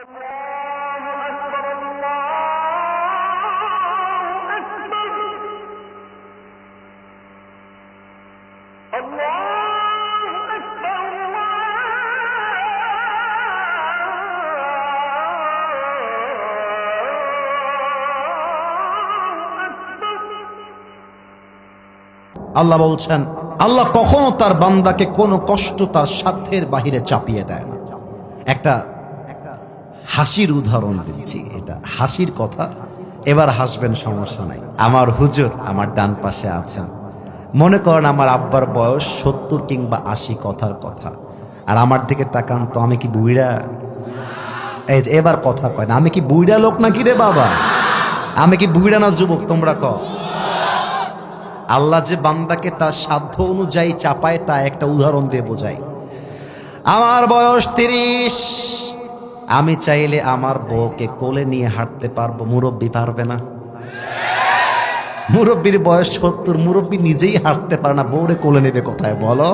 আল্লাহ বলছেন, আল্লাহ কখনো তার বান্দাকে কোনো কষ্ট তার সাধ্যের বাহিরে চাপিয়ে দেয় না। একটা হাসির উদাহরণ দিচ্ছি, এটা হাসির কথা, এবার হাসবেন, সমস্যা নাই। আমার হুজুর আমার ডান পাশে আছেন, মনে করেন আমার আব্বার বয়স 70 কিংবা 80, কথার কথা, আর আমার দিকে তাকান তো, আমি কি বুইড়া? এই যে এবার কথা কয় না, আমি কি বুইড়া লোক নাকি রে বাবা? আমি কি বুইড়া না যুবক? তোমরা ক। আল্লাহ যে বান্দাকে তার সাধ্য অনুযায়ী চাপায়, তা একটা উদাহরণ দিয়ে বোঝাই। আমার বয়স 30, আমি চাইলে আমার বউকে কোলে নিয়ে হাঁটতে পারবো, মুরব্বী পারবে না? মুরব্বীর বয়স 70, মুরব্বী নিজেই হাঁটতে পারে না, বউরে কোলে নেবে কোথায় বলো?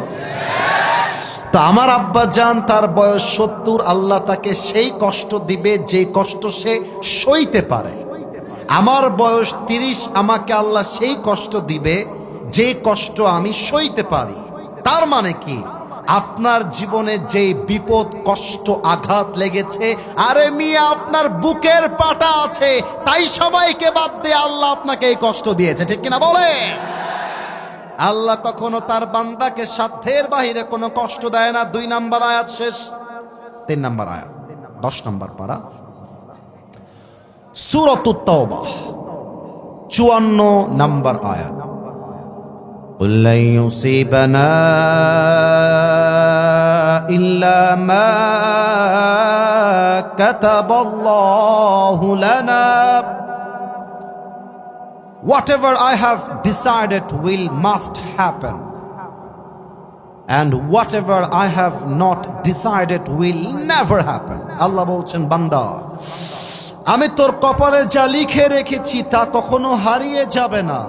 তো আমার আব্বা জান, তার বয়স 70, আল্লাহ তাকে সেই কষ্ট দিবে যে কষ্ট সে সইতে পারে। আমার বয়স 30, আমাকে আল্লাহ সেই কষ্ট দিবে যে কষ্ট আমি সইতে পারি। তার মানে কি, আপনার জীবনে যে বিপদ, কষ্ট, আঘাত লেগেছে, আরে মিয়া আপনার বুকের পাটা আছে, তাই সবাইকে বাদ দিয়ে আল্লাহ আপনাকে এই কষ্ট দিয়েছে, ঠিক কিনা বলে? আল্লাহ কখনো তার বান্দাকে সাধ্যের বাহিরে কোনো কষ্ট দেয় না। 2 নম্বর আয়াত শেষ, 3 নম্বর আয়াত, 10 নম্বর পারা, সূরাতুত তাওবাহ, 54 নম্বর আয়াত। قُل لَّن يُصِيبَنَا إِلَّا مَا كَتَبَ اللَّهُ لَنَا Whatever I have decided must happen, and whatever I have not decided will never happen. আল্লাহ বলছেন, বান্দা আমি তোর কপালে যা লিখে রেখেছি তা কখনো হারিয়ে যাবে না,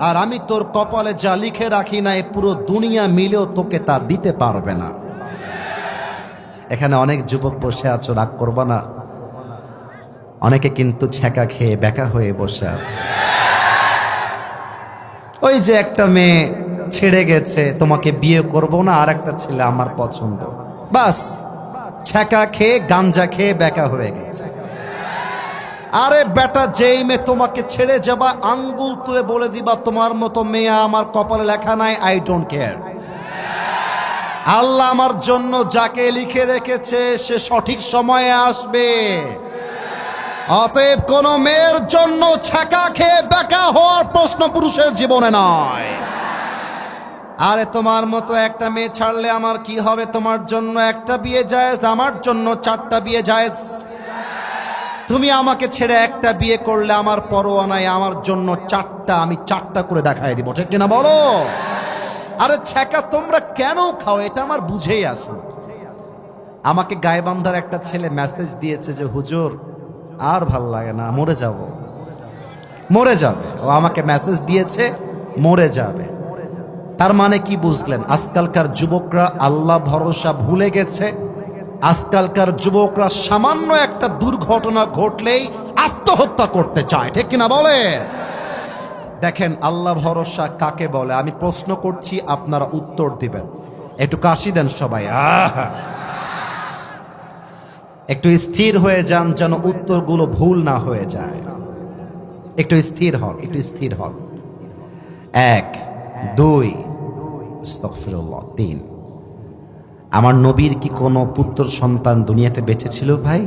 আর আমি তোর কপালে যা লিখে রাখি না, পুরো দুনিয়া মিলেও তোকে তা দিতে পারবে না। এখানে অনেক যুবক বসে আছো, রাগ করবা না, অনেকে কিন্তু ছ্যাঁকা খেয়ে বেকা হয়ে বসে আছে। ওই যে একটা মেয়ে ছেড়ে গেছে, তোমাকে বিয়ে করব না, আর একটা ছেলে আমার পছন্দ, বাস ছ্যাঁকা খেয়ে গাঞ্জা খেয়ে বেকা হয়ে গেছে। আরে বেটা, যেই মেয়ে তোমাকে ছেড়ে যাবা, আঙ্গুল তুলে বলে দিবা তোমার মতো মেয়ে আমার কপালে লেখা নাই, আই ডোন্ট কেয়ার। আল্লাহ আমার জন্য যাকে লিখে রেখেছে সে সঠিক সময়ে আসবে। অতএব কোন মেয়ের জন্য ছ্যাঁকা খেয়ে বেকা হওয়ার প্রশ্ন পুরুষের জীবনে নয়। আরে তোমার মতো একটা মেয়ে ছাড়লে আমার কি হবে? তোমার জন্য একটা বিয়ে জায়েজ, আমার জন্য 4টা বিয়ে জায়েজ। তুমি আমাকে ছেড়ে একটা বিয়ে করলে আমার পরোয়া নাই, আমার জন্য 4টা, আমি 4টা করে দেখাই দিব, ঠিক কিনা বলো? আরে ছ্যাঁকা তোমরা কেন খাও, এটা আমার বুঝেই আসে না। আমাকে গায়েবান্ধার একটা ছেলে মেসেজ দিয়েছে যে হুজুর আর ভাল লাগে না, মরে যাব, মরে যাবে। ও আমাকে মেসেজ দিয়েছে, মরে যাবে। তার মানে কি বুঝলেন? আজকালকার যুবকরা আল্লাহ ভরসা ভুলে গেছে। আজকালকার যুবকরা সামান্য একটা দুর্ঘটনা ঘটলেই আত্মহত্যা করতে চায়, ঠিক কিনা বলে? দেখেন আল্লাহ ভরসা কাকে বলে, আমি প্রশ্ন করছি, আপনারা উত্তর দিবেন। একটু কাশি দেন সবাই, একটু স্থির হয়ে যান যেন উত্তরগুলো ভুল না হয়ে যায়। একটু স্থির হন, একটু স্থির হন। 1, 2, আস্তাগফিরুল্লাহ, 3। আমার নবীর কি কোনো পুত্র সন্তান দুনিয়াতে বেঁচে ছিল ভাই?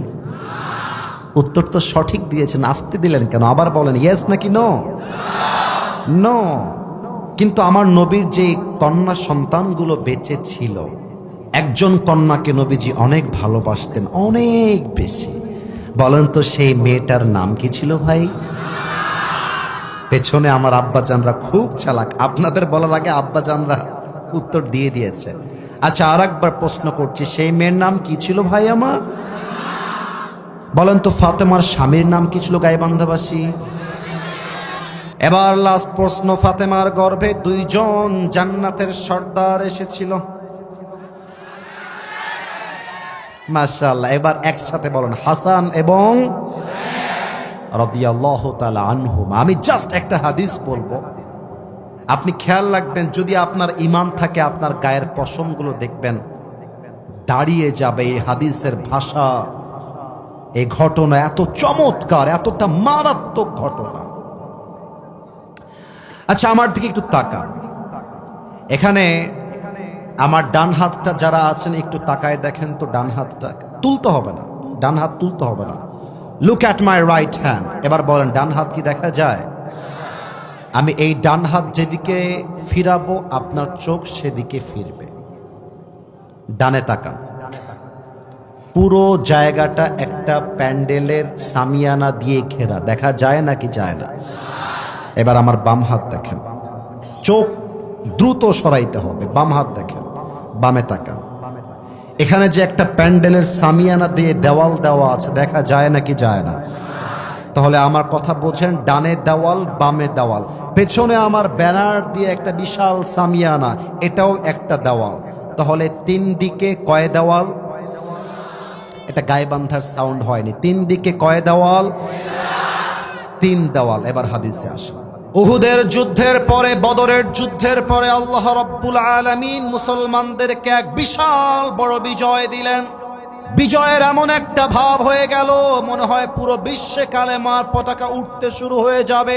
উত্তর তো সঠিক দিয়েছেন, আসতে দিলেন কেন? আবার বলেন ইয়েস নাকি নো? নো। কিন্তু আমার নবীর যে কন্যা সন্তানগুলো বেঁচে ছিল, একজন কন্যাকে নবীজি অনেক ভালোবাসতেন, অনেক বেশি। বলেন তো সেই মেয়েটার নাম কি ছিল ভাই? পেছনে আমার আব্বাজানরা খুব চালাক, আপনাদের বলার আগে আব্বাজানরা উত্তর দিয়ে দিয়েছে। আচ্ছা, আর একবার প্রশ্ন করছি, সেই মেয়ের নাম কি ছিল ভাই আমার? বলেন তো ফাতেমার স্বামীর নাম কি ছিল গাইবান্ধাবাসী? এবার লাস্ট প্রশ্ন, ফাতেমার গর্ভে 2 জন জান্নাতের সর্দার এসেছিল। মাশাআল্লাহ। এবার একসাথে বলেন হাসান এবং রাদিয়াল্লাহু তাআলা আনহুমা। আমি জাস্ট একটা হাদিস বলবো, আপনি খেয়াল রাখবেন, যদি আপনার ঈমান থাকে আপনার গায়ের পশমগুলো দেখবেন দাঁড়িয়ে যাবে। এই হাদিসের ভাষা, এই ঘটনা এত চমৎকার, এতটা মারাত্মক ঘটনা। আচ্ছা, আমার দিকে একটু তাকান। এখানে আমার ডান হাতটা যারা আছেন একটু তাকায় দেখেন তো, ডান হাতটা তুলতে হবে না, ডান হাত তুলতে হবে না। Look at my right hand. এবার বলেন ডান হাত কি দেখা যায়? আমি এই ডান হাত যেদিকে ফিরাবো আপনার চোখ সেদিকে ফিরবে। ডানে তাকান। পুরো জায়গাটা একটা প্যান্ডেলের সামিয়ানা দিয়ে ঘেরা, দেখা যায় নাকি যায় না? এবার আমার বাম হাত দেখেন, চোখ দ্রুত সরাইতে হবে। বাম হাত দেখেন, বামে তাকান। এখানে যে একটা প্যান্ডেলের সামিয়ানা দিয়ে দেওয়াল দেওয়া আছে, দেখা যায় নাকি যায় না? তাহলে আমার কথা বোঝেন, ডানে দেওয়াল বামে দেওয়াল, পেছনে আমার ব্যানার দিয়ে একটা বিশাল সামিয়ানা, এটাও একটা দেওয়াল। তাহলে তিন দিকে কয় দেওয়াল? এটা গায়ে বান্ধার সাউন্ড হয়নি। তিন দিকে কয় দেওয়াল? তিন দেওয়াল। এবার হাদিসে আসে, উহুদের যুদ্ধের পরে, বদরের যুদ্ধের পরে আল্লাহ রাব্বুল আলামিন মুসলমানদেরকে এক বিশাল বড় বিজয় দিলেন। বিজয়ের এমন একটা ভাব হয়ে গেল, মনে হয় পুরো বিশ্বে কালেমার পতাকা উঠতে শুরু হয়ে যাবে।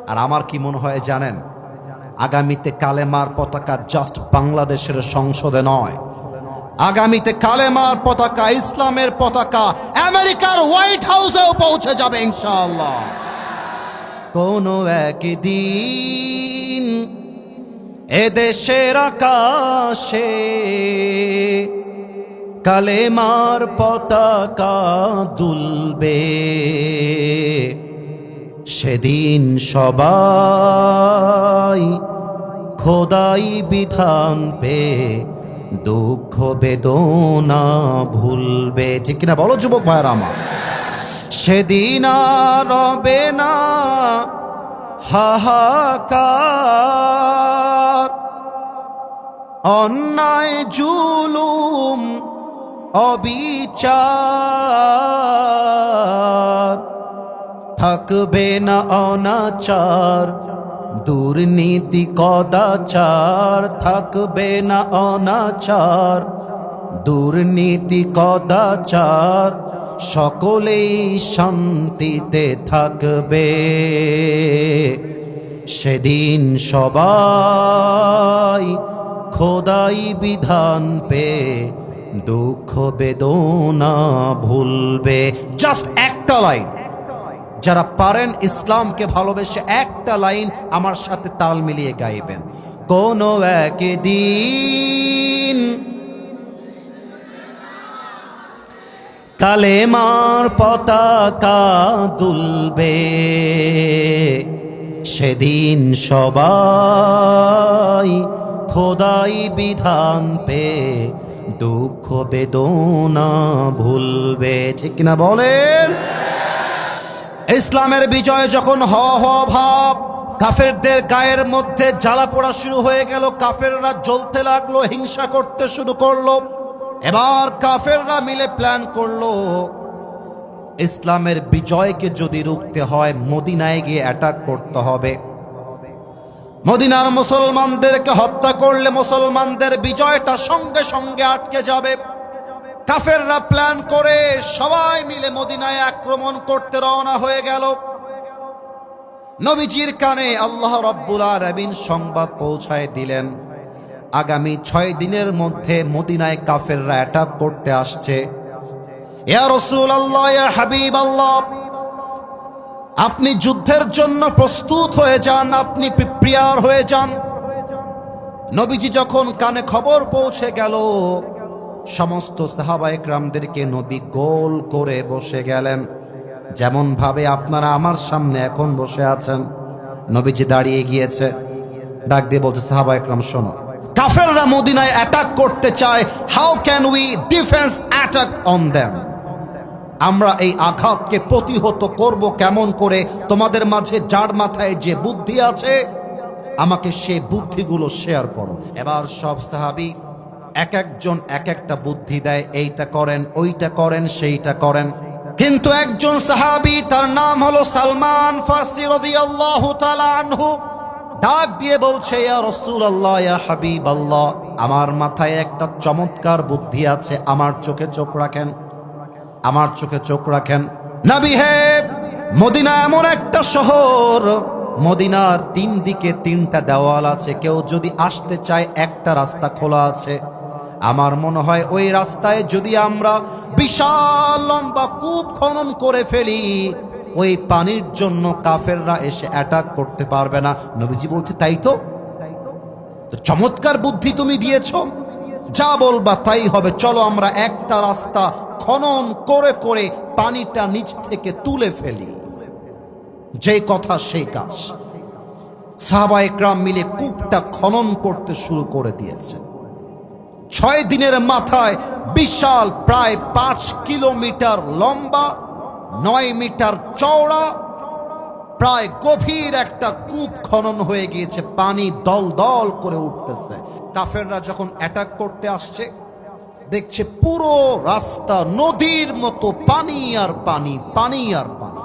আর আমার কি মনে হয় জানেন, আগামীতে কালেমার পতাকা জাস্ট বাংলাদেশের সংসদে নয়, আগামীতে কালেমার পতাকা, ইসলামের পতাকা আমেরিকার হোয়াইট হাউসেও পৌঁছে যাবে ইনশাআল্লাহ। কোনো একদিন এদেশের আকাশে কালেমার পতাকা দুলবে, সেদিন সবাই খোদাই বিধান পে দুঃখ বেদনা ভুলবে। ঠিক কিনা বলো যুবক ভাইরা আমার? সেদিন আর রবে না হাহাকার, অন্যায় জুলুম অবিচার, থাকবে না অনাচার দুর্নীতি কদাচার, থাকবে না অনাচার দুর্নীতি কদাচার, সকলেই শান্তিতে থাকবে, সেদিন সবাই খোদাই বিধান পে দুঃখ বেদনা ভুলবে। জাস্ট একটা লাইন, যারা পারেন ইসলামকে ভালোবেসে একটা লাইন আমার সাথে তাল মিলিয়ে গাইবেন। কোনো একদিন কালেমার পতাকা দুলবে, সেদিন সবাই খোদাই বিধান পে দুঃখ বেদনা ভুলবে। ঠিক কিনা বলেন? ইসলামের বিজয় যখন হওয়া ভাব, কাফেরদের গায়ের মধ্যে জ্বালা পোড়া শুরু হয়ে গেল, কাফেররা জ্বলতে লাগলো, হিংসা করতে শুরু করলো। এবার কাফেররা মিলে প্ল্যান করলো, ইসলামের বিজয়কে যদি রুখতে হয় মদিনায় গিয়ে অ্যাটাক করতে হবে। মদিনার মুসলমানদেরকে হত্যা করলে মুসলমানদের বিজয়টা সঙ্গে সঙ্গে আটকে যাবে। কাফেররা প্ল্যান করে সবাই মিলে মদিনায় আক্রমণ করতে রওনা হয়ে গেল। নবীজির কানে আল্লাহ রাব্বুল আলামিন সংবাদ পৌঁছায় দিলেন, আগামী 6 দিনের মধ্যে মদিনায় কাফেররা অ্যাটাক করতে আসছে। ইয়া রাসূলুল্লাহ, ইয়া হাবিবাল্লাহ, আপনি যুদ্ধের জন্য প্রস্তুত হয়ে যান, আপনি প্রিপেয়ার হয়ে যান। নবীজি যখন কানে খবর পৌঁছে গেল, সমস্ত সাহাবায়ে কেরামদেরকে নবী গোল করে বসে গেলেন, যেমন ভাবে আপনারা আমার সামনে এখন বসে আছেন। নবীজি দাঁড়িয়ে গিয়েছে, ডাক দিয়ে বলতে, সাহাবায়ে কেরাম শোনো, কাফেররা মদিনায় অ্যাটাক করতে চায়, how can we defence attack on them? আমরা এই আঘাতকে প্রতিহত করব কেমন করে? তোমাদের মাঝে যার মাথায় যে বুদ্ধি আছে আমাকে সেই বুদ্ধিগুলো শেয়ার করো। এবার সব সাহাবী এক একজন এক একটা বুদ্ধি দেয়, এইটা করেন, ওইটা করেন, সেইটা করেন। কিন্তু একজন সাহাবী, তার নাম হলো সালমান ফারসি রাদিয়াল্লাহু তাআলা আনহু, ডাক দিয়ে বলছে, ইয়া রাসূলুল্লাহ, ইয়া হাবিবাল্লাহ, আমার মাথায় একটা চমৎকার বুদ্ধি আছে, আমার চোখে চোখ রাখেন, আমার চোখে চোখ রাখেন। নবী হে, মদিনা এমন একটা শহর, মদিনার 3 দিকে 3টা দেওয়াল আছে, কেউ যদি আসতে চায় একটা রাস্তা খোলা আছে। আমার মনে হয় ওই রাস্তায় যদি আমরা বিশাল লম্বা কূপ খনন করে ফেলি, ওই পানির জন্য কাফেররা এসে অ্যাটাক করতে পারবে না। নবীজি বলছে, তাই তো, চমৎকার বুদ্ধি তুমি দিয়েছো, যা বলবা তাই হবে, চলো আমরা একটা রাস্তা খনন করে করে পানিটা নিচ থেকে তুলে ফেলি। যেই কথা সেই কাজ। সাহাবায়ে কেরাম মিলে কূপটা খনন করতে শুরু করে দিয়েছে। 6 দিনের মাথায় বিশাল, প্রায় 5 কিলোমিটার লম্বা, 9 মিটার চওড়া, প্রায় গভীর একটা কূপ খনন হয়ে গিয়েছে। পানি দল দল করে উঠতেছে। কাফেররা যখন অ্যাটাক করতে আসছে, দেখছে পুরো রাস্তা নদীর মতো পানি আর পানি, পানি আর পানি।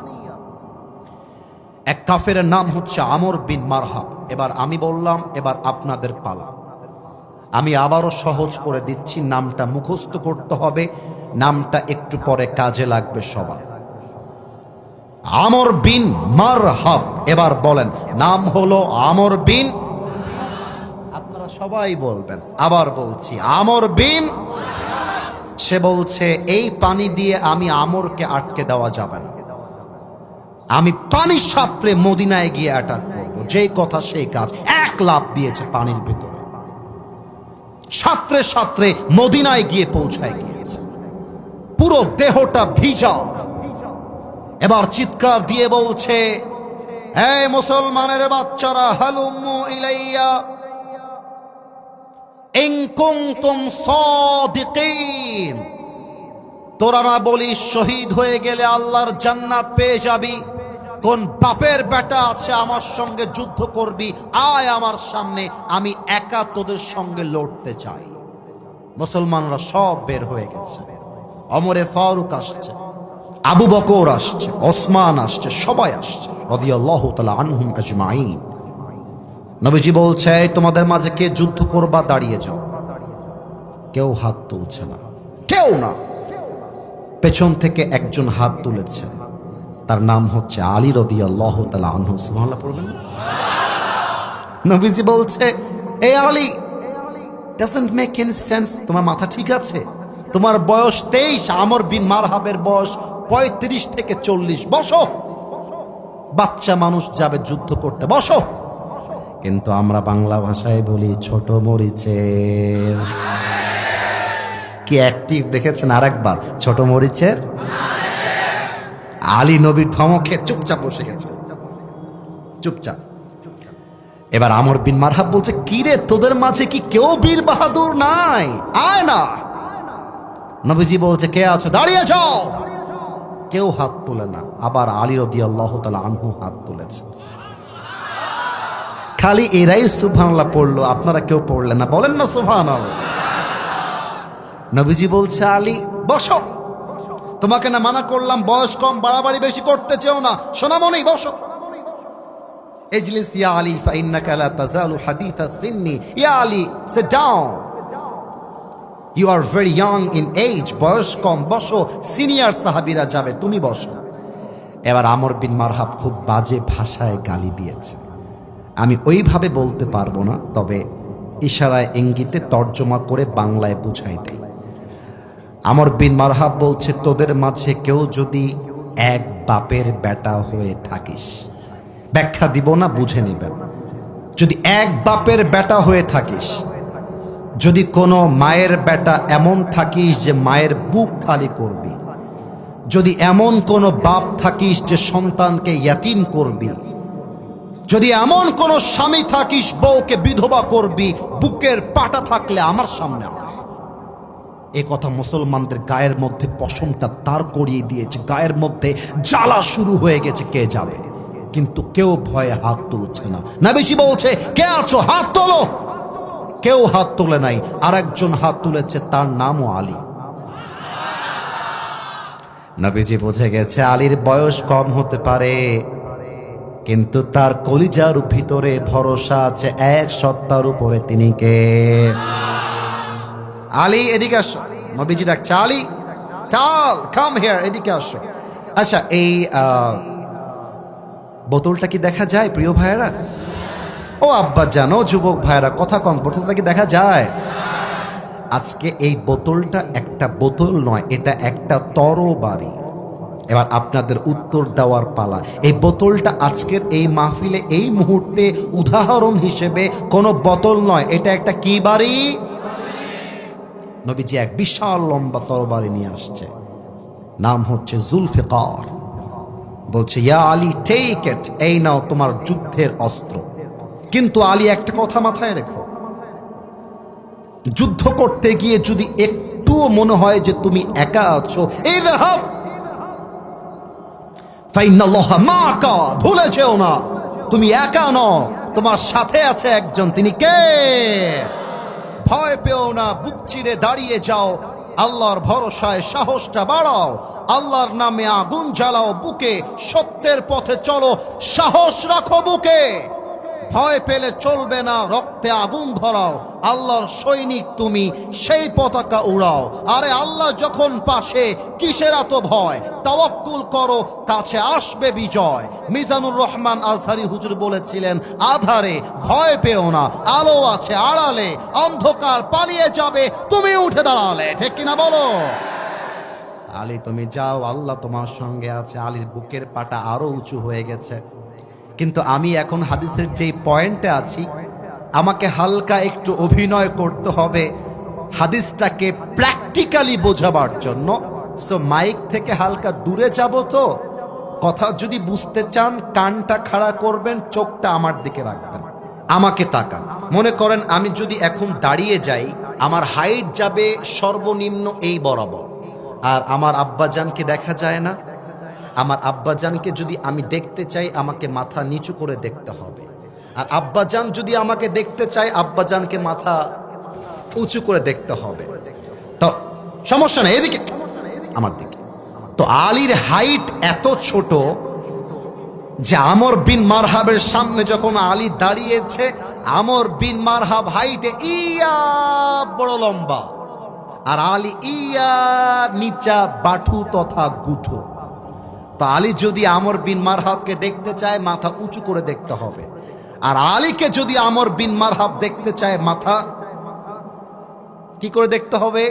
এক কাফের নাম হচ্ছে আমর বিন মারহাব। এবার আমি বললাম, এবার আপনাদের পালা। আমি আবারও সহজ করে দিচ্ছি, নামটা মুখস্থ করতে হবে, নামটা একটু পরে কাজে লাগবে সবার। আমর বিন মারহাব। এবার বলেন, নাম হলো আমর বিন, আপনারা সবাই বলবেন। আবার বলছি, আমর বিন। সে বলছে, এই পানি দিয়ে আমি আমরকে আটকে দেওয়া যাবে না, আমি পানির সাথে মদিনায় গিয়ে অ্যাটাক করবো। যেই কথা সেই কাজ, এক লাফ দিয়েছে পানির ভিতরে, সাথে সাথে মদিনায় গিয়ে পৌঁছায় গিয়েছে, পুরো দেহটা ভিজা। এবার চিৎকার দিয়ে বলছে, হে মুসলমানের বাচ্চারা, হালুম্মু ইলাইয়া ইন কুনতুম সাদিকিন। তোরা না বলিস শহীদ হয়ে গেলে আল্লাহর জান্নাত পেয়ে যাবি? কোন বাপের বেটা আছে আমার সঙ্গে যুদ্ধ করবি? আয় আমার সামনে, আমি একা তোদের সঙ্গে লড়তে চাই। মুসলমানরা সব বের হয়ে গেছে। ওমরে ফারুক আসছে, আবু বকর আসছে, ওসমান আসছে, সবাই আসছে রাদিয়াল্লাহু তাআলা আনহুম আজমাইন। নবীজি বলছে, তোমাদের মাঝে কে যুদ্ধ করবা দাঁড়িয়ে যাও। কেউ হাত তুলছে না, কেউ না। পেছন থেকে একজন হাত তুলেছে, তার নাম হচ্ছে আলী রাদিয়াল্লাহু তাআলা আনহু। সুবহানাল্লাহ পড়বেন। নবীজি বলছে, এই Ali, doesn't make any sense, তোমার মাথা ঠিক আছে? তোমার বয়স 23, আমর বিন মারহাবের বয়স 35 থেকে 40, বসো। বাচ্চা মানুষ যাবে যুদ্ধ করতে, বসো। কিন্তু আমরা বাংলা ভাষায় বলি ছোট মরিচের। কি অ্যাক্টিভ দেখেছেন আরেকবার, ছোট মরিচের। আলী নবীর ধমকে চুপচাপ বসে গেছে, চুপচাপ। এবার আমর বিন মারহাব বলছে, কি রে, তোদের মাঝে কি কেউ বীর বাহাদুর নাই? আয় না। নবীজি বলছে, কে আছো দাঁড়িয়ে যাও। কেউ হাত তুলে না। আবার আলী রাদিয়াল্লাহু তাআলা আনহু হাত তুলেছে। খালি এরাই সুবহানাল্লাহ পড়লো, আপনারা কেউ পড়লেন না, বলেন না সুবহানাল্লাহ। নবীজি বলছে, আলী বসো। তোমাকে না মানা করলাম, বয়স কম, বাড়াবাড়ি বেশি করতে চেও না, সোনামণি বসো। ইজলিস ইয়া আলী ফাইন্নাকা লা তাযালু হাদিথা সিন্নি। ইয়া Ali, sit down, you are very young in age, বয়স কম, বসো। সিনিয়র সাহাবীরা যাবে, তুমি বসো। এবার আমর বিন মারহাব খুব বাজে ভাষায় গালি দিয়েছে। আমি ওইভাবে বলতে পারবো না, তবে ইশারায় ইঙ্গিতে তর্জমা করে বাংলায় বুঝাই দেই। আমর বিন মারহাব বলছে, তোদের মাঝে কেউ যদি এক বাপের বেটা হয়ে থাকিস, ব্যাখ্যা দিব না, বুঝে নিবেন। যদি এক বাপের বেটা হয়ে থাকিস, যদি কোনো মায়ের বেটা এমন থাকিস যে মায়ের বুক খালি করবি, যদি এমন কোনো বাপ থাকিস যে সন্তানকে ইয়াতিম করবি, যদি এমন কোন স্বামী থাকিস বউকে বিধবা করবি, বুকের পাটা থাকলে আমার সামনে আয়। এ কথা মুসলমানদের গায়ের মধ্যে পশমটা তার করিয়ে দিয়েছে, গায়ের মধ্যে জ্বালা শুরু হয়ে গেছে, কে যাবে? কিন্তু কেউ ভয়ে হাত তুলছে না। নবীজি বলছে, কে আছো হাত তোলো। কেউ হাত তোলে নাই, আরেকজন হাত তুলেছে, তার নামও আলী। নবীজি বুঝে গেছে আলীর বয়স কম হতে পারে, কিন্তু তার কলিজার ভিতরে ভরসা আছে এক সত্তার উপরে, তিনি কে? আলী এদিকে আসো। নবীজি ডাকছে, আলী কাম হিয়ার, এদিকে আসো। আচ্ছা, এই বোতলটা কি দেখা যায় প্রিয় ভাইয়েরা? ও আব্বা জানো, যুবক ভাইয়েরা কথা কম, বোতলটা কি দেখা যায়? আজকে এই বোতলটা একটা বোতল নয়, এটা একটা তরবারি। এবার আপনাদের উত্তর দেওয়ার পালা। এই বোতলটা আজকের এই মাহফিলে এই মুহূর্তে উদাহরণ হিসেবে কোনো বোতল নয়, এটা একটা কি বাড়ি? নবীজি এক বিশাল লম্বা তরবারি নিয়ে আসছে, নাম হচ্ছে জুলফিকার। বলছে, ইয়া আলী টেক ইট, এই নাও তোমার যুদ্ধের অস্ত্র। কিন্তু আলী একটা কথা মাথায় রেখো, যুদ্ধ করতে গিয়ে যদি একটুও মনে হয় যে তুমি একা আছো, ইযহাব ফাইন্নাল্লাহা মাআকা, ভুলে যেও না তুমি একা নও, তোমার সাথে আছে একজন, তিনি কে? ভয় পেও না, বুক চিরে দাঁড়িয়ে যাও, আল্লাহর ভরসায় সাহসটা বাড়াও, আল্লাহর নামে আগুন জ্বালাও বুকে, সত্যের পথে চলো, সাহস রাখো বুকে। ভয় পেলে চলবে না, রক্তে আগুন ধরাও, আল্লাহর সৈনিক তুমি, সেই পতাকা উড়াও। আরে আল্লাহ যখন পাশে, কিসের এত ভয়? তাওয়াক্কুল করো, কাছে আসবে বিজয়। মিজানুর রহমান আজহারি হুজুর বলেছিলেন, আধারে ভয় পেও না, আলো আছে আড়ালে, অন্ধকার পালিয়ে যাবে তুমি উঠে দাঁড়ালে। ঠিক কিনা বলো? আলী তুমি যাও, আল্লাহ তোমার সঙ্গে আছে। আলীর বুকের পাটা আরো উঁচু হয়ে গেছে। কিন্তু আমি এখন হাদিসের যেই পয়েন্টে আছি, আমাকে হালকা একটু অভিনয় করতে হবে হাদিসটাকে প্র্যাকটিক্যালি বোঝাবার জন্য। সো মাইক থেকে হালকা দূরে যাব, তো কথা যদি বুঝতে চান কানটা খাড়া করবেন, চোখটা আমার দিকে রাখবেন, আমাকে তাকান। মনে করেন আমি যদি এখন দাঁড়িয়ে যাই, আমার হাইট যাবে সর্বনিম্ন এই বরাবর, আর আমার আব্বাজানকে দেখা যায় না। আমার আব্বাজানকে যদি আমি দেখতে চাই, আমাকে মাথা নিচু করে দেখতে হবে, আর আব্বাজান যদি আমাকে দেখতে চায়, আব্বাজানকে মাথা উঁচু করে দেখতে হবে। তো সমস্যা নেই, এদিকে আমার দিকে। তো আলীর হাইট এত ছোট যে আমর বিন মারহাবের সামনে যখন আলী দাঁড়িয়েছে, আমর বিন মারহাব হাইটে ইয়া বড় লম্বা, আর আলী ইয়া নিচা বাঠু তথা গুঠো। তো আলী যদি আমর বিন মারহাবকে দেখতে চায়, মাথা উঁচু করে দেখতে হবে, আর আলীকে যদি আমর বিন মারহাব দেখতে চায়, মাথা কি করে দেখতে হবে?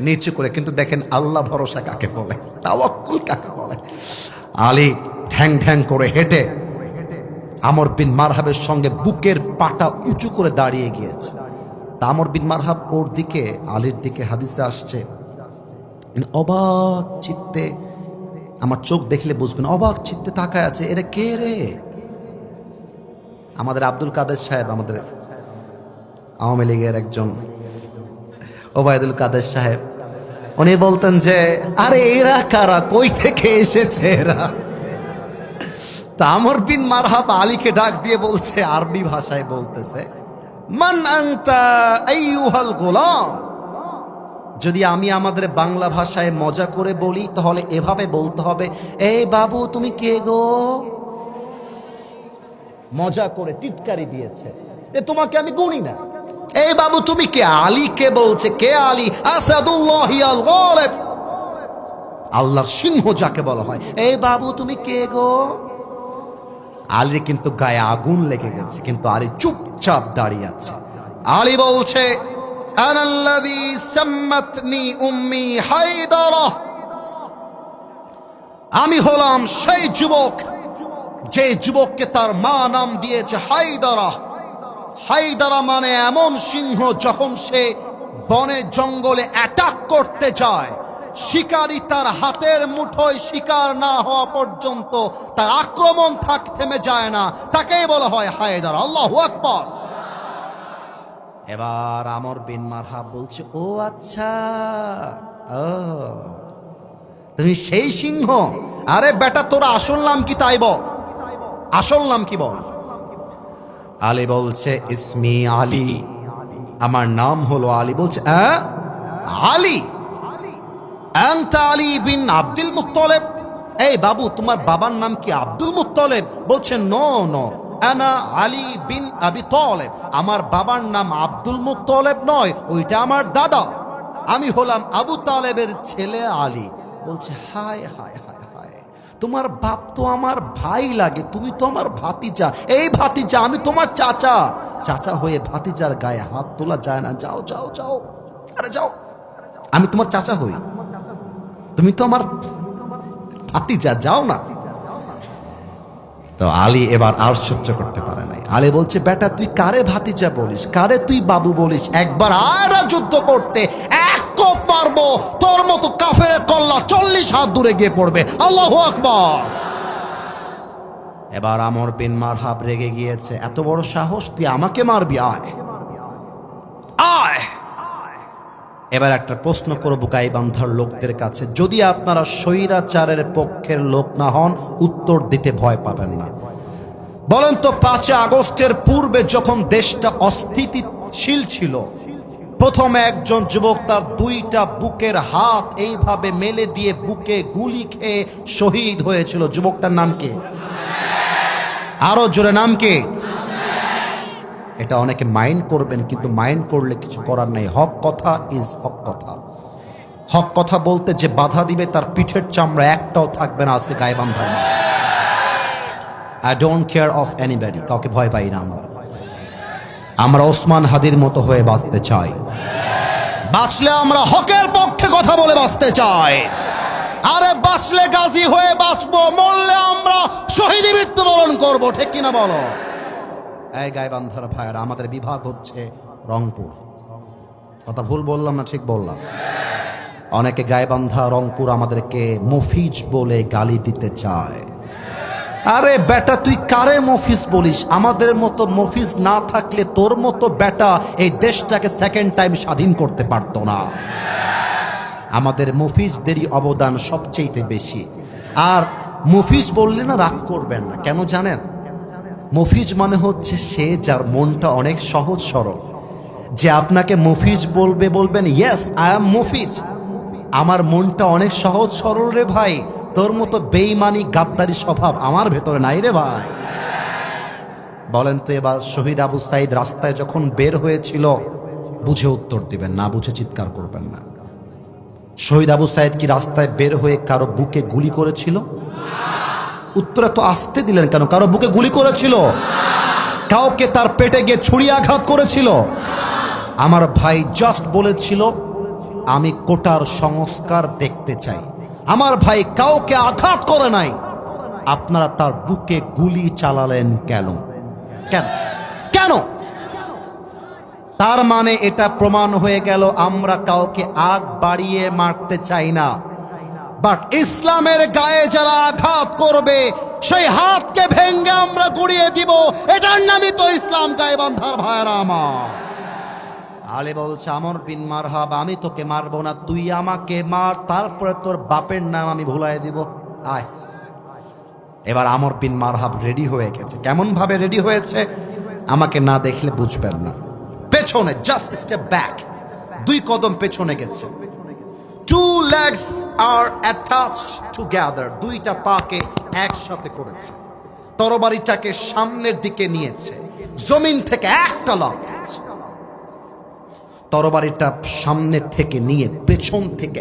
নিচু করে। কিন্তু দেখেন আল্লাহ ভরসা কাকে বলে, তাওয়াক্কুল কাকে বলে। আলী ঠ্যাং ঠ্যাং করে হেঁটে আমর বিন মারহাবের সঙ্গে বুকের পাটা উঁচু করে দাঁড়িয়ে গিয়েছে। তা আমর বিন মারহাব ওর দিকে, আলীর দিকে হাদিসে আসছে, অবাক চিত্তে, আমার চোখ দেখলে বুঝবেন, অবাক চিত্তে তাকায় আছে। এরা কে রে? আমাদের আব্দুল কাদের সাহেব, আমাদের আওয়ামী লীগের একজন, ওবায়দুল কাদের সাহেব, উনি বলতেন যে আরে এরা কারা, কই থেকে এসেছে এরা? তা আমর বিন মারহাব আলীকে ডাক দিয়ে বলছে, আরবি ভাষায় বলতেছে, মান আনতা আইয়ুহাল গোলাম। যদি আমি আমাদের বাংলা ভাষায় মজা করে বলি, তাহলে এভাবে বলতে হবে, এই বাবু তুমি কে গো? মজা করে টিটকারি দিয়েছে, তোমাকে আমি গুনি না। এই বাবু তুমি কে? আলী কে বলছে, কে আলী? আসাদুল্লাহি আল গালিব, আল্লাহর সিংহ যাকে বলা হয়। এই বাবু তুমি কে গো? আলী কিন্তু গায়ে আগুন লেগে গেছে, কিন্তু আলী চুপচাপ দাঁড়িয়ে আছে। আলী বলছে, আনাল্লাযী সাম্মাতনি উম্মি হায়দারা, আমি হলাম সেই যুবক যে যুবককে তার মা নাম দিয়েছে হায়দারা। হায়দারা মানে এমন সিংহ, যখন সে বনে জঙ্গলে অ্যাটাক করতে যায়, শিকারী তার হাতের মুঠোয় শিকার না হওয়া পর্যন্ত তার আক্রমণ থেমে যায় না, তাকেই বলা হয় হায়দারা। আল্লাহু আকবার। এবার আমর বিন মারহাব বলছে, ও আচ্ছা, ও তুমি সেই সিংহ? আরে বেটা, তোরা আসল নাম কি তাই বল, আসল নাম কি বল। আলী বলছে, ইসমি আলী আমার নাম হলো আলী। বলছে আলী, আনতা আলী বিন আব্দুল মুত্তালিব? এই বাবু, তোমার বাবার নাম কি আব্দুল মুত্তালিব? বলছে নো নো, আনা আলী বিন আবি তালেব। আমার বাবার নাম আব্দুল মুত্তালিব নয়, ওইটা আমার দাদা। আমি হলাম আবু তালেবের ছেলে আলী। বলছে হায় হায় হায় হায়, তোমার বাপ তো আমার ভাই লাগে, তুমি তো আমার ভাতিজা। এই ভাতিজা, আমি তোমার চাচা। চাচা হয়ে ভাতিজার গায়ে হাত তোলা যায় না। যাও যাও যাও, আরে যাও, আমি তোমার চাচা হই, তুমি তো আমার ভাতিজা, যাও না। তো আলী এবার আর সহ্য করতে পারে নাই। আলী বলছে বেটা, তুই কারে ভাতিজা বলিস, কারে তুই বাবু বলিস? একবার আয়রা যুদ্ধ করতে এক কোপ মারবো, তোর মতো কাফেরের কল্লা 40 হাত দূরে গিয়ে পড়বে। আল্লাহু আকবার। এবার আমর বিন মারহাব রেগে গিয়েছে, এত বড় সাহস, তুই আমাকে মারবি? আয় আয়। এবার একটা প্রশ্ন করব গাইবান্ধার লোকদের কাছে, যদি আপনারা স্বৈরাচারের পক্ষের লোক না হন, উত্তর দিতে ভয় পাবেন না। বলেন তো, 5 আগস্টের পূর্বে যখন দেশটা অস্থিতিশীল ছিল, প্রথমে একজন যুবক তার 2টা বুকের হাত এইভাবে মেলে দিয়ে বুকে গুলি খেয়ে শহীদ হয়েছিল। যুবকটার নাম কি? আরো জোরে, নাম কি? এটা অনেকে মাইন্ড করবেন, কিন্তু মাইন্ড করলে কিছু করার নেই। হক কথা ইজ হক কথা। হক কথা বলতে যে বাধা দিবে তার পিঠের চামড়া একটাও থাকবে না আজকে গাইবান্ধার। I don't care of anybody, কাউকে ভয় পাই না। আমরা ওসমান হাদির মতো হয়ে বাঁচতে চাই। বাঁচলে আমরা হকের পক্ষে কথা বলে বাঁচতে চাই। আরে বাঁচলে গাজী হয়ে বাঁচবো, মরলে আমরা শহীদি মৃত্যুবরণ করবো, ঠিক কিনা বলো? এই গাইবান্ধার ভাইয়েরা, আমাদের বিভাগ হচ্ছে রংপুর। কথা ভুল বললাম না ঠিক বললাম? অনেকে গাইবান্ধা রংপুর আমাদেরকে মফিজ বলে গালি দিতে চায়। আরে বেটা, তুই কারে মফিজ বলিস? আমাদের মতো মফিজ না থাকলে তোর মতো বেটা এই দেশটাকে সেকেন্ড টাইম স্বাধীন করতে পারতো না। আমাদের মফিজদেরই অবদান সবচেয়ে বেশি। আর মফিজ বললে না রাগ করবেন না, কেন জানেন? মফিজ মানে হচ্ছে সে যার মনটা অনেক সহজ সরল। যে আপনাকে মফিজ বলবে, বলবেন ইয়েস আই এম মফিজ, আমার মনটা অনেক সহজ সরল রে ভাই, তোর মতো বেঈমানি গাদ্দারি স্বভাব আমার ভেতরে নাই রে ভাই। বলেন তো এবার শহীদ আবু সাইদ রাস্তায় যখন বের হয়েছিল, বুঝে উত্তর দিবেন, না বুঝে চিৎকার করবেন না। শহীদ আবু সাইদ কি রাস্তায় বের হয়ে কারো বুকে গুলি করেছিল? উত্তরে তো আসতে দিলেন কেন? কারো বুকে গুলি করেছিল? কাউকে তার পেটে গিয়ে ছুরি আঘাত করেছিল? আমার ভাই জাস্ট বলেছিল আমি কোটার সংস্কার দেখতে চাই। আমার ভাই কাউকে আঘাত করে নাই। আপনারা তার বুকে গুলি চালালেন কেন? কেন কেন? তার মানে এটা প্রমাণ হয়ে গেল আমরা কাউকে আগ বাড়িয়ে মারতে চাই না, বাট ইসলামের গায়ে যারা আঘাত করবে সেই হাতকে ভেঙ্গে আমরা গুড়িয়ে দিব। এটার নামই তো ইসলাম। গাইবান্ধার ভাইরা আমার, আলী বলছে আমর বিন মারহাব, আমি তোকে মারবো না, তুই আমাকে মার, তারপরে তোর বাপের নাম আমি ভুলাই দিব। আয়। এবার আমর বিন মারহাব রেডি হয়ে গেছে। কেমন ভাবে রেডি হয়েছে আমাকে না দেখলে বুঝবেন না। পেছনে জাস্ট স্টেপ ব্যাক, 2 কদম পেছনে গেছে। 2 legs are attached together, 2টা পাকে একসাথে করেছে। তরবারিটাকে সামনের দিকে নিয়েছে, জমিন থেকে একটা লাফ দিয়েছে। তরবারিটা সামনে থেকে নিয়ে পেছন থেকে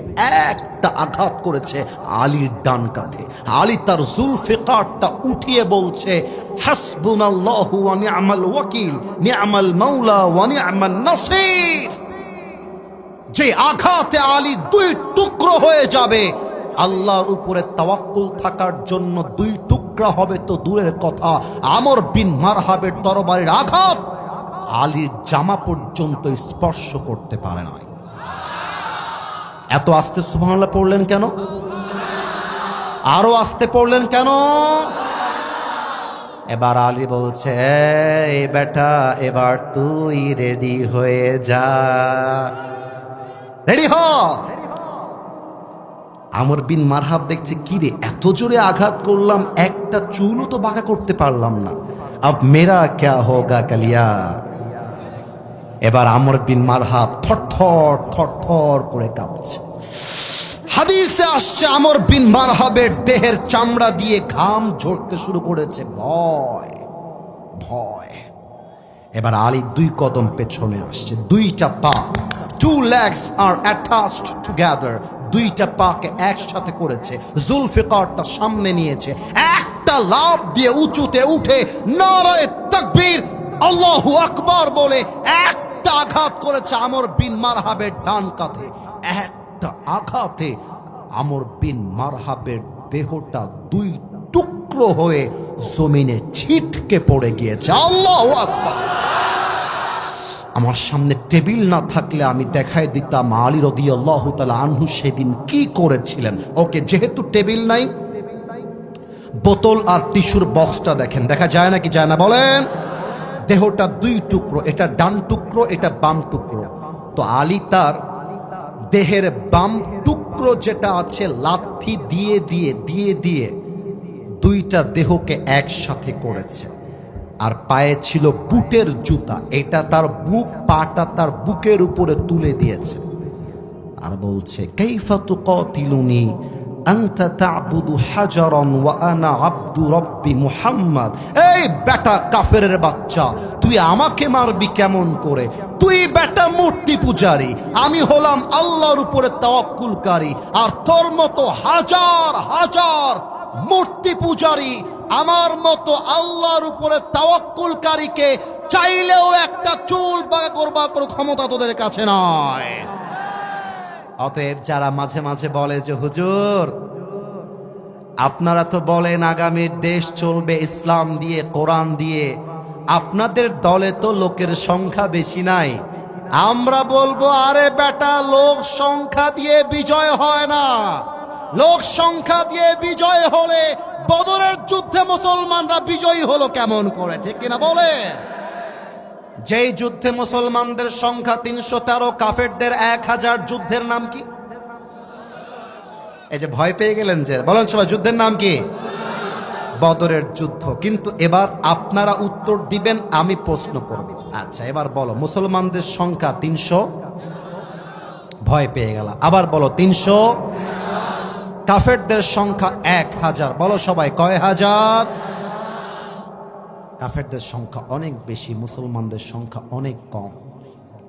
একটা আঘাত করেছে আলীর ডান কাঁধে। আলী তার জুলফিকারটা উঠিয়ে বলছে হাসবুনাল্লাহু ওয়া নি'মাল ওয়াকিল, নি'মাল মাওলা ওয়া নি'মান নাসির। যে আঘাতে আলী 2 টুকরো হয়ে যাবে, আল্লাহর উপরে তাওয়াক্কুল থাকার জন্য 2 টুকরা হবে তো দূরের কথা, আমর বিন মারহাবের তরবারির আঘাত আলীর জামা পর্যন্ত স্পর্শ করতে পারে না। এত আস্তে সুবহানাল্লাহ পড়লেন কেন? আরো আস্তে পড়লেন কেন? এবার আলী বলছে এই বেটা, এবার তুই রেডি হয়ে যা, রেডি হ। আমর বিন মারহাব দেখছে কি রে, এত জোরে আঘাত করলাম, একটা চুলও তো বাঁকা করতে পারলাম না। আব মেরা ক্যা হোগা কালিয়া। এবার আমর বিন মারহাব থরথর থরথর করে কাঁপছে। হাদিসে আসছে আমর বিন মারহাবের দেহের চামড়া দিয়ে ঘাম ঝরতে শুরু করেছে, ভয় ভয়। এবার আলী 2 কদম পেছনে আসছে, 2টা পা, 2 legs are attached together, 2টা পাকে একসাথে করেছে, জুলফিকারটা সামনে নিয়েছে, একটা লাফ দিয়ে উঁচুতে উঠে নারায়ে তাকবীর আল্লাহু আকবার বলে একটা আঘাত করেছে আমর বিন মারহাবের ডান কাঁধে। একটা আঘাতে আমর বিন মারহাবের দেহটা 2 টুকরো হয়ে জমিনে ছিটকে পড়ে গিয়েছে। আল্লাহু আকবার। আমার সামনে টেবিল না থাকলে আমি দেখাই দিতাম আলী রাদিয়াল্লাহু তাআলা আনহু সেদিন কি করেছিলেন। ওকে, যেহেতু টেবিল নাই, বোতল আর টিস্যুর বক্সটা দেখেন, দেখা যায় না কি যায় না বলেন? দেহটা 2 টুকরো, এটা ডান টুকরো, এটা বাম টুকরো। তো আলী তার দেহের বাম টুকরো যেটা আছে লাথি দিয়ে দিয়ে দিয়ে দিয়ে 2টা দেহকে একসাথে করেছে। আর পায়ে ছিল বুটের জুতা, এটা তার বুক, পাটা তার বুকের উপরে তুলে দিয়েছে। আর বলছে কাইফা তুকাতিলুনি আনতা তা'বুদু হাজারান ওয়া আনা আব্দু রাব্বি মুহাম্মদ। এই বেটা কাফেরের বাচ্চা, তুই আমাকে মারবি কেমন করে? তুই বেটা মূর্তি পূজারী, আমি হলাম আল্লাহর উপরে তাওয়াক্কুলকারী। আর তোর মতো হাজার হাজার মূর্তি পূজারী আমার মতো আল্লাহর উপরে তাওয়াক্কুলকারীকে চাইলেও একটা চুল বাঁকা করবার কোনো ক্ষমতা তোদের কাছে নয়। অতএব যারা মাঝে মাঝে বলে যে হুজুর আপনারা তো বলেন আগামীর দেশ চলবে ইসলাম দিয়ে, কোরআন দিয়ে, আপনাদের দলে তো লোকের সংখ্যা বেশি নাই। আমরা বলবো আরে বেটা, লোক সংখ্যা দিয়ে বিজয় হয় না। লোক সংখ্যা দিয়ে বিজয় হলে বদরের যুদ্ধে মুসলমানরা বিজয়ী হলো কেমন করে, ঠিক কিনা বলে? যেই যুদ্ধে মুসলমানদের সংখ্যা 313, কাফেরদের 1000, যুদ্ধের নাম কি? এই যে ভয় পেয়ে গেলেন যে, বলেন সবাই যুদ্ধের নাম কি? বদরের যুদ্ধ। কিন্তু এবার আপনারা উত্তর দিবেন, আমি প্রশ্ন করব। আচ্ছা এবার বলো, মুসলমানদের সংখ্যা 300, ভয় পেয়ে গেল। আবার বলো 300, কাফেরদের সংখ্যা 1000, বলো সবাই কয় হাজার? কাফেরদের সংখ্যা অনেক বেশি, মুসলমানদের সংখ্যা অনেক কম।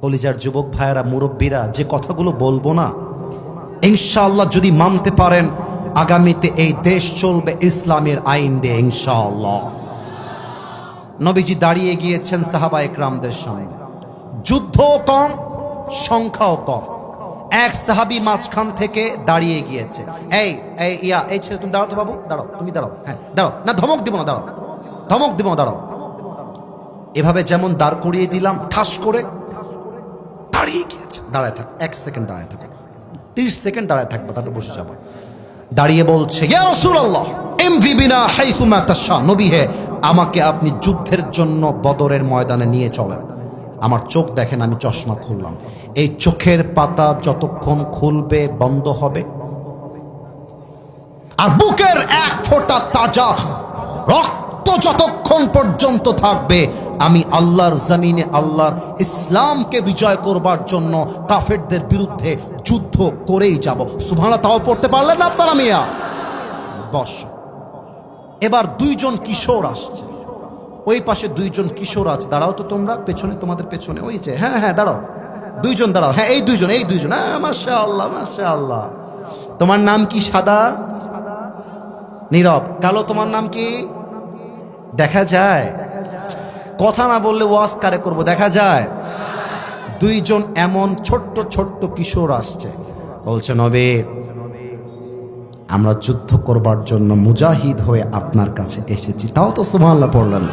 কলিজার যুবক ভাইয়েরা, মুরব্বীরা, যে কথাগুলো বলবো না, ইনশাআল্লাহ যদি মানতে পারেন, আগামীতে এই দেশ চলবে ইসলামের আইন দিয়ে ইনশাআল্লাহ। নবীজি দাঁড়িয়ে গিয়েছেন সাহাবা একরামদের সামনে, যুদ্ধও কম, সংখ্যাও কম। এক সাহাবী মাঝখান থেকে দাঁড়িয়ে গিয়েছে। এই ছেলে তুমি দাঁড়াও তো বাবু, দাঁড়াও, তুমি দাঁড়াও, হ্যাঁ দাঁড়াও, না ধমক দিব না, দাঁড়াও, ধমক দিব না, দাঁড়াও। এভাবে যেমন দাঁড় করিয়ে দিলাম, ঠাস করে দাঁড়িয়ে গিয়েছে। দাঁড়ায় থাক, 1 সেকেন্ড দাঁড়ায় থাকো, 30 সেকেন্ড দাঁড়ায় থাকবো, তারপর বসে যাবো। দাঁড়িয়ে বলছে, ইয়া রাসূলুল্লাহ ইমজি বিনা হাইসুমা তাশা, নবী হে আমাকে আপনি যুদ্ধের জন্য বদরের ময়দানে নিয়ে চলেন। আমার চোখ দেখেন, আমি চশমা খুললাম। এই চোখের পাতা যতক্ষণ খুলবে বন্ধ হবে, আর বুকের 1 ফোঁটা তাজা রক্ত যতক্ষণ পর্যন্ত থাকবে, আমি আল্লাহর জমিনে আল্লাহর ইসলামকে বিজয় করবার জন্য কাফেরদের বিরুদ্ধে যুদ্ধ করেই যাব। সুবহানাল্লাহ, তাও পড়তে পারলেন না আপনারা মিয়া? বস। এবার 2 জন কিশোর আসছে, ওই পাশে 2 জন কিশোর আছে। দাঁড়াও তো তোমরা, পেছনে, তোমাদের পেছনে, ওই যে, হ্যাঁ হ্যাঁ দাঁড়াও, 2 জন দাঁড়াও, হ্যাঁ এই 2 জন, এই 2 জন, হ্যাঁ মাশাআল্লাহ মাশাআল্লাহ। তোমার নাম কি? সাদা, নীরব, কালো, তোমার নাম কি? দেখা যায়, কথা না বললে ওয়াজ কারে করবো, দেখা যায়। 2 জন এমন ছোট্ট ছোট্ট কিশোর আসছে, বলছে নবী আমরা যুদ্ধ করবার জন্য মুজাহিদ হয়ে আপনার কাছে এসেছি। তাও তো সুবহানাল্লাহ পড়লেন।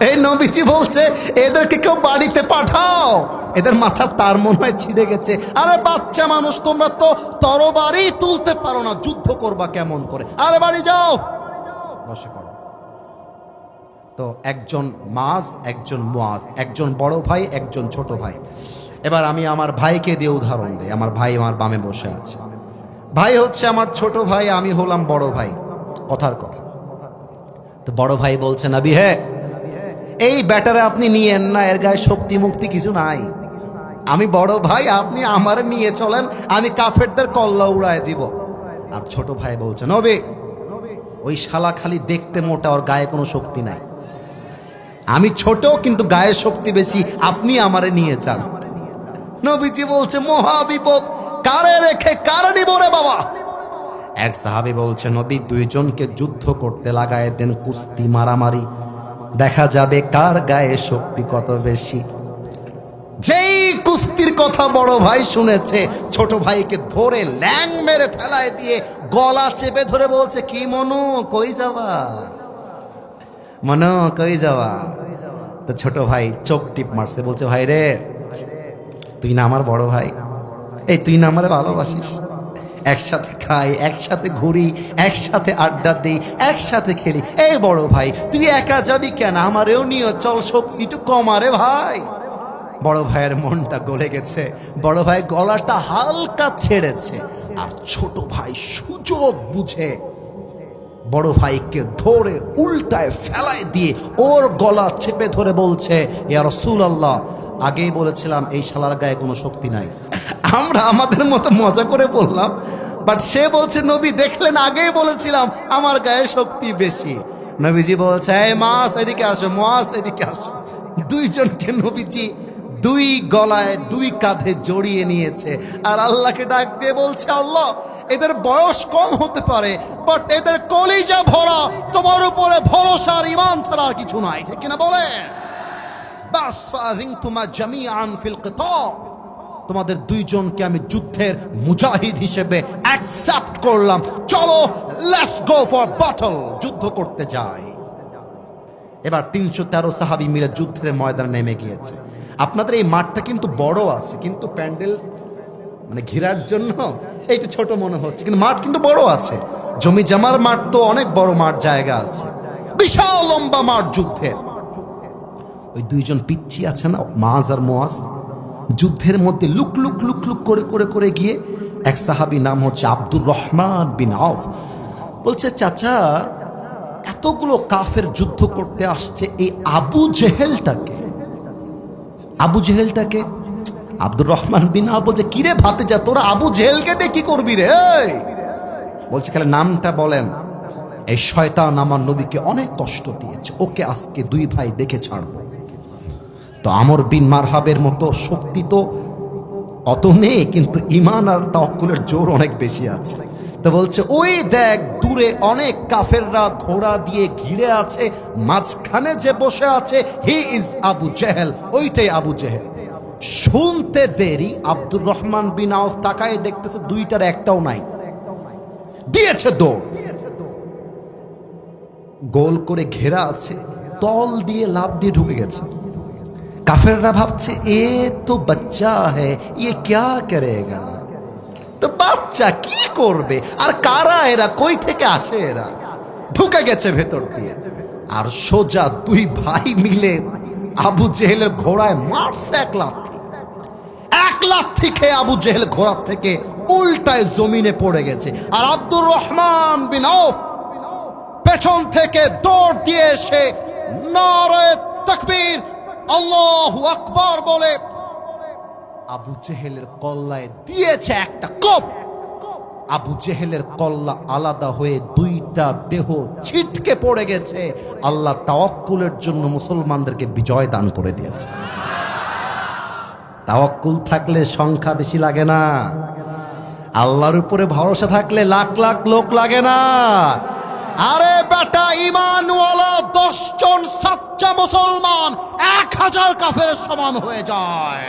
এই নবীজি বলছে এদেরকে কেউ বাড়িতে পাঠাও, এদের মাথার তার মনে হয় ছিঁড়ে গেছে। আরে বাচ্চা মানুষ, তোমরা তো তরবারি তুলতে পারো না, যুদ্ধ করবা কেমন করে? আরে বাড়ি যাও, বসে পড়ো। তো একজন মাজ, একজন মুয়াজ, একজন বড় ভাই, একজন ছোট ভাই। এবার আমি আমার ভাইকে দিয়ে উদাহরণ দিই। আমার ভাই আমার বামে বসে আছে, ভাই হচ্ছে আমার ছোট ভাই, আমি হলাম বড় ভাই, কথার কথা। তো বড় ভাই বলছে নবী হে এই ব্যাটারে আপনি নিয়েন না, এর গায়ে শক্তি মুক্তি কিছু নাই। আমি বড় ভাই, আপনি আমার নিয়ে চলেন, আমি কাফেরদের কল্লা উড়ায় দিব। আর ছোট ভাই বলছে, নবী ওই শালা খালি দেখতে মোটা, ওর গায়ে কোনো শক্তি নাই। আমি ছোট কিন্তু গায়ে শক্তি বেশি, আপনি আমারে নিয়ে যান। নবীজি বলছে, মহা বিপদ, কারে রেখে কারে নিব রে বাবা। এক সাহাবী বলছে, নবী দুইজনকে যুদ্ধ করতে লাগায় দেন, কুস্তি মারামারি, দেখা যাবে কার গায়ে শক্তি কত বেশি। যেই কুস্তির কথা বড় ভাই শুনেছে, ছোট ভাইকে ধরে ল্যাং মেরে ফেলায় দিয়ে গলা চেপে ধরে বলছে, কি মনু কই যাবা, মনু কই যাবা। তো ছোট ভাই চোখ টিপ মারছে, বলছে, ভাই রে তুই না আমার বড় ভাই, এই তুই না আমারে ভালোবাসিস, একসাথে খাই, একসাথে ঘুরি, একসাথে আড্ডা দিই, একসাথে খেলি, এই বড় ভাই তুই একা যাবি কেন, আমারেও নিয়ে চল, শক্তি একটু কমারে ভাই। বড় ভাইয়ের মনটা গলে গেছে, বড় ভাই গলাটা হালকা ছেড়েছে, আর ছোট ভাই সুযোগ বুঝে বড় ভাইকে ধরে উল্টায় ফেলায় দিয়ে ওর গলা চেপে ধরে বলছে, ইয়া রাসূলুল্লাহ, আগেই বলেছিলাম এই শালার গায়ে কোনো শক্তি নাই। আমরা আমাদের মতো মজা করে বললাম, বাট সে বলছে, নবী দেখলেন আগেই বলেছিলাম আমার গায়ে শক্তি বেশি। নবীজি বলছে, এই মাস এদিকে আসো, মাস এদিকে আসো। দুইজনকে নবীজি দুই গলায় দুই কাঁধে জড়িয়ে নিয়েছে, আর আল্লাহকে ডাক দিয়ে বলছে, আল্লাহ এদের বয়স কম হতে পারে, বাট এদের কলিজা ভরা তোমার উপরে ভরসা আর ঈমান ছাড়া আর কিছু নাই, ঠিক কিনা বলে? বাস ফাযিনতুমা জামিআন ফিল কিতা, তোমাদের দুইজনকে আমি যুদ্ধের মুজাহিদ হিসেবে অ্যাকসেপ্ট করলাম, চলো লেটস গো ফর ব্যাটল, যুদ্ধ করতে যাই। এবার 313 সাহাবী মিলে যুদ্ধের ময়দানে নেমে গিয়েছে। আপনাদের এই মাঠটা কিন্তু বড় আছে, কিন্তু প্যান্ডেল মানে ঘেরার জন্য এইটা ছোট মনে হচ্ছে, কিন্তু মাঠ কিন্তু বড় আছে। জমি জামার মাঠ তো অনেক বড় মাঠ, জায়গা আছে, বিশাল লম্বা মাঠ যুদ্ধের। ওই দুইজন পিচ্ছি আছে না, মাজ আর মুয়াজ, যুদ্ধের মধ্যে লুক লুক লুক লুক করে করে করে গিয়ে এক সাহাবী, নাম হচ্ছে আব্দুর রহমান বিন আউফ, বলছে, চাচা এতগুলো কাফের যুদ্ধ করতে আসছে, এই আবু জেহেলটাকে, আবু জেহেলটাকে। আব্দুর রহমান বিন আউফ বলছে, কিরে ভাতিজা, তোরা আবু জেহেলকে দিয়ে কি করবি রে? বলছে, খালি নামটা বলেন, এই শয়তান আমার নবীকে অনেক কষ্ট দিয়েছে, ওকে আজকে দুই ভাই দেখে ছাড়বো। তো আমর বিন মারহাবের মতো শক্তি তো অত নেই, কিন্তু ঈমান আর তাওয়াক্কুলের জোর অনেক বেশি আছে। তো বলছে, ওই দেখ দূরে অনেক কাফেররা ঘোড়া দিয়ে ঘিরে আছে, মাঝখানে যে বসে আছে হি ইজ আবু জেহেল, ওইটাই আবু জেহেল। শুনতে দেরি, আব্দুর রহমান বিন আউফ তাকায় দেখতেছে দুইটার একটাও নাই, দিয়েছে দৌড়, গোল করে ঘেরা আছে, তল দিয়ে লাফ দিয়ে ঢুকে গেছে। কাফেররা ভাবছে, এ তো বাচ্চা হ্যায়, ইয়ে ক্যা করেগা, তো বাচ্চা কি করবে, আর কারা এরা, কই থেকে আসে এরা, ঢুকে গেছে ভেতর দিয়ে। আর সোজা দুই ভাই মিলে আবু জেহেলের ঘোড়ায় মারছে এক লাথি খেয়ে আবু জেহেল ঘোড়া থেকে উল্টায় জমিনে পড়ে গেছে। আর আব্দুর রহমান বিন আউফ পেছন থেকে দৌড় দিয়ে এসে নারে তাকবীর, আল্লাহু আকবার বলে আবু জেহেলের কল্লায় দিয়েছে একটা কোপ। আবু জেহেলের কল্লা আলাদা হয়ে দুইটা দেহ ছিটকে পড়ে গেছে। আল্লাহ তাওয়াক্কুলের জন্য মুসলমানদেরকে বিজয় দান করে দিয়েছে। তাওয়াক্কুল থাকলে সংখ্যা বেশি লাগে না, আল্লাহর উপরে ভরসা থাকলে লাখ লাখ লোক লাগে না। আরে বেটা, ঈমানওয়ালা 10 জন সাচ্চা মুসলমান 1000 কাফেরের সমান হয়ে যায়।